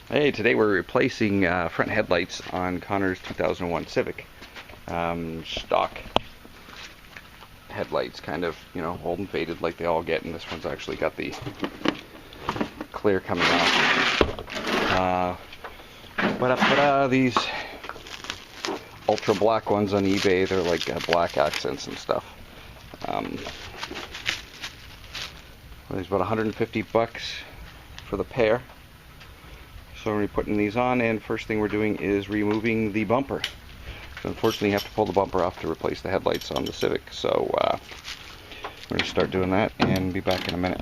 Hey, today we're replacing front headlights on Connor's 2001 Civic. Stock headlights, kind of, old and faded like they all get, and this one's actually got the clear coming off. These ultra black ones on eBay, they're like black accents and stuff. There's about 150 bucks for the pair. So we're putting these on, and first thing we're doing is removing the bumper. So unfortunately you have to pull the bumper off to replace the headlights on the Civic. So we're going to start doing that and be back in a minute.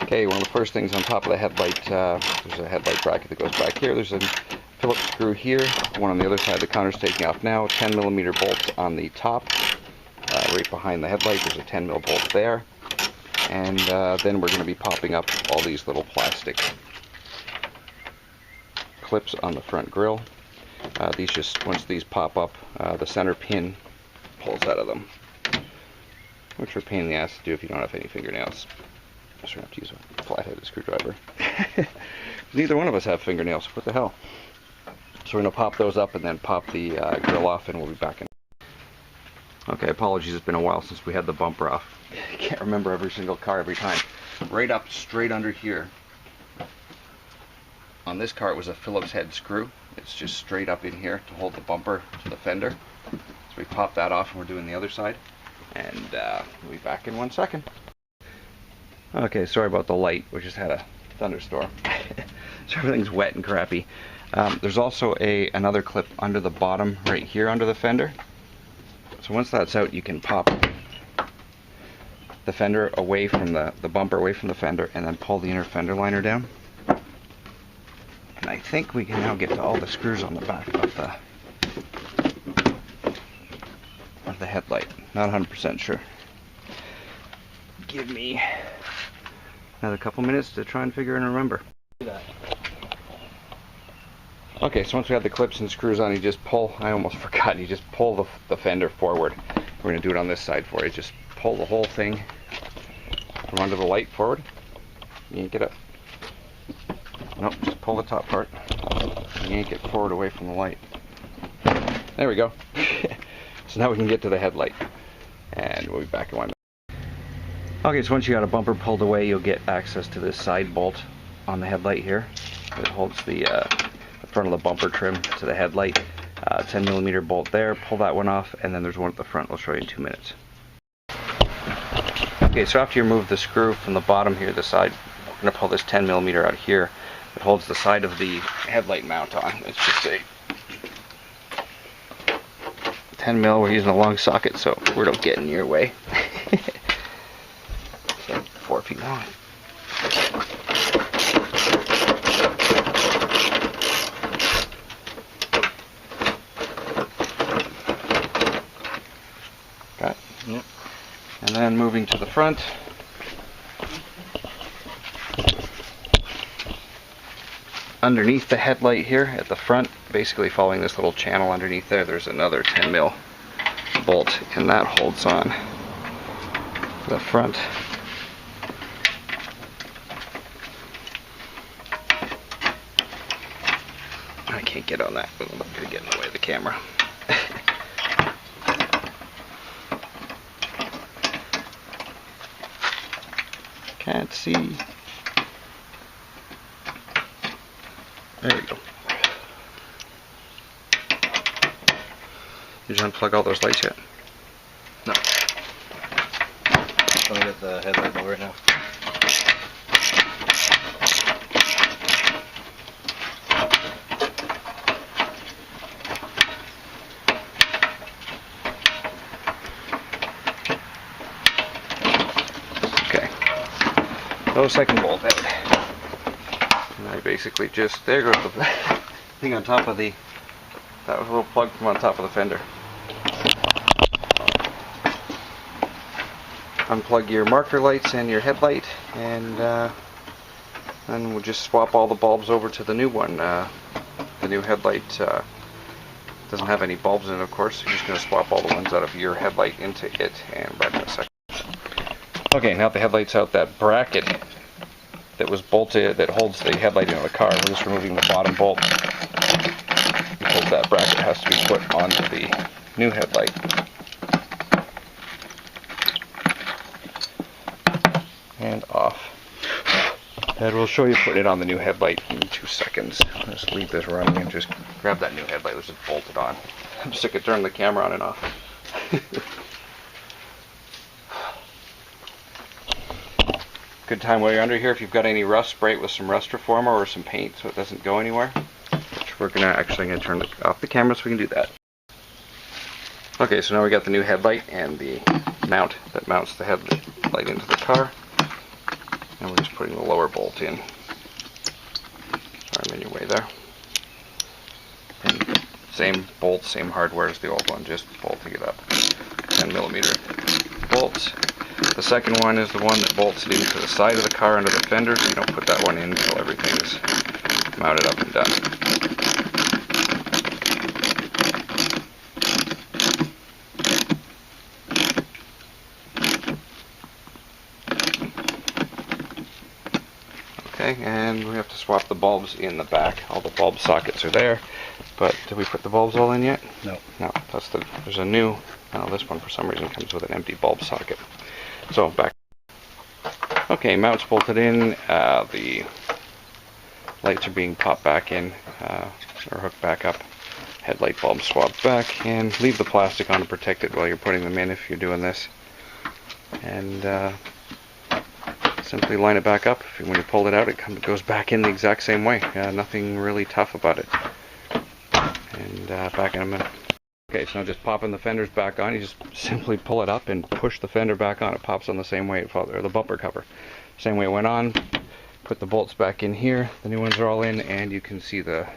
Okay, one of the first things on top of the headlight, there's a headlight bracket that goes back here. There's a Phillips screw here, one on the other side that Connor's taking off now, 10mm bolts on the top, right behind the headlight. There's a 10mm bolt there. And then we're going to be popping up all these little plastic clips on the front grille. Once these pop up, the center pin pulls out of them, which are a pain in the ass to do if you don't have any fingernails. So we have to use a flat-headed screwdriver. Neither one of us have fingernails. What the hell? So we're going to pop those up and then pop the grill off, and we'll be back in. Okay, apologies, it's been a while since we had the bumper off. I can't remember every single car every time. Right up, straight under here. On this car it was a Phillips head screw. It's just straight up in here to hold the bumper to the fender. So we pop that off and we're doing the other side. And we'll be back in 1 second. Okay, sorry about the light. We just had a thunderstorm. So everything's wet and crappy. There's also another clip under the bottom right here under the fender. So once that's out, you can pop the fender away from the bumper away from the fender, and then pull the inner fender liner down. And I think we can now get to all the screws on the back of the headlight. Not 100% sure. Give me another couple minutes to try and figure and remember. Okay, so once we have the clips and screws on, you just pull, I almost forgot, you just pull the fender forward. We're going to do it on this side for you. Just pull the whole thing from under the light forward. Yank it up. Nope, just pull the top part. Yank it forward away from the light. There we go. So now we can get to the headlight. And we'll be back in 1 minute. Okay, so once you got a bumper pulled away, you'll get access to this side bolt on the headlight here. It holds the front of the bumper trim to the headlight. 10mm bolt there, pull that one off, and then there's one at the front. I'll show you in 2 minutes. Okay, so after you remove the screw from the bottom here, the side, we're going to pull this 10mm out here. It holds the side of the headlight mount on. It's just a 10mm. We're using a long socket so we don't get in your way. So 4 feet long. Yep. And then moving to the front, underneath the headlight here at the front, basically following this little channel underneath there, there's another 10mm bolt, and that holds on the front. I can't get on that, I'm going to get in the way of the camera. Can't see. There you go. Did you unplug all those lights yet? No. I'm gonna get the headlight over right now. No second bolt out. And I basically just, there goes the thing on top of that was a little plug from on top of the fender. Unplug your marker lights and your headlight, and then we'll just swap all the bulbs over to the new one. The new headlight doesn't have any bulbs in it, of course. You're just going to swap all the ones out of your headlight into it, and back in a second. Okay, now the headlight's out, that bracket that was bolted that holds the headlight into the car. We're just removing the bottom bolt because that bracket has to be put onto the new headlight. And off. And we'll show you putting it on the new headlight in 2 seconds. Just leave this running and just grab that new headlight. Let's just bolt it on. I'm sick of turning the camera on and off. Good time while you're under here, if you've got any rust, spray it with some rust reformer or some paint so it doesn't go anywhere. Which we're gonna turn off the camera so we can do that. Okay, so now we got the new headlight and the mount that mounts the headlight into the car. And we're just putting the lower bolt in. Sorry, I'm in your way there. And same bolt, same hardware as the old one, just bolting it up. 10mm bolts. The second one is the one that bolts it into the side of the car under the fender, so you don't put that one in until everything's mounted up and done. Okay, and we have to swap the bulbs in the back. All the bulb sockets are there, but did we put the bulbs all in yet? No. No, there's a new, this one for some reason comes with an empty bulb socket. So back. Okay, mounts bolted in, the lights are being popped back in, or hooked back up. Headlight bulb swapped back, and leave the plastic on to protect it while you're putting them in if you're doing this. And simply line it back up. When you pull it out, it goes back in the exact same way. Nothing really tough about it. And back in a minute. Okay, so now just popping the fenders back on. You just simply pull it up and push the fender back on. It pops on the same way or the bumper cover. Same way it went on. Put the bolts back in here. The new ones are all in, and you can see the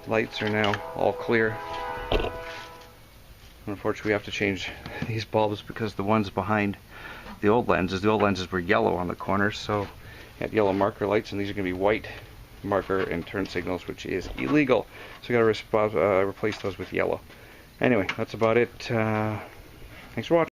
lights are now all clear. Unfortunately, we have to change these bulbs because the ones behind the old lenses were yellow on the corners, so you had yellow marker lights, and these are going to be white marker and turn signals, which is illegal. So we got to replace those with yellow. Anyway, that's about it. Thanks for watching.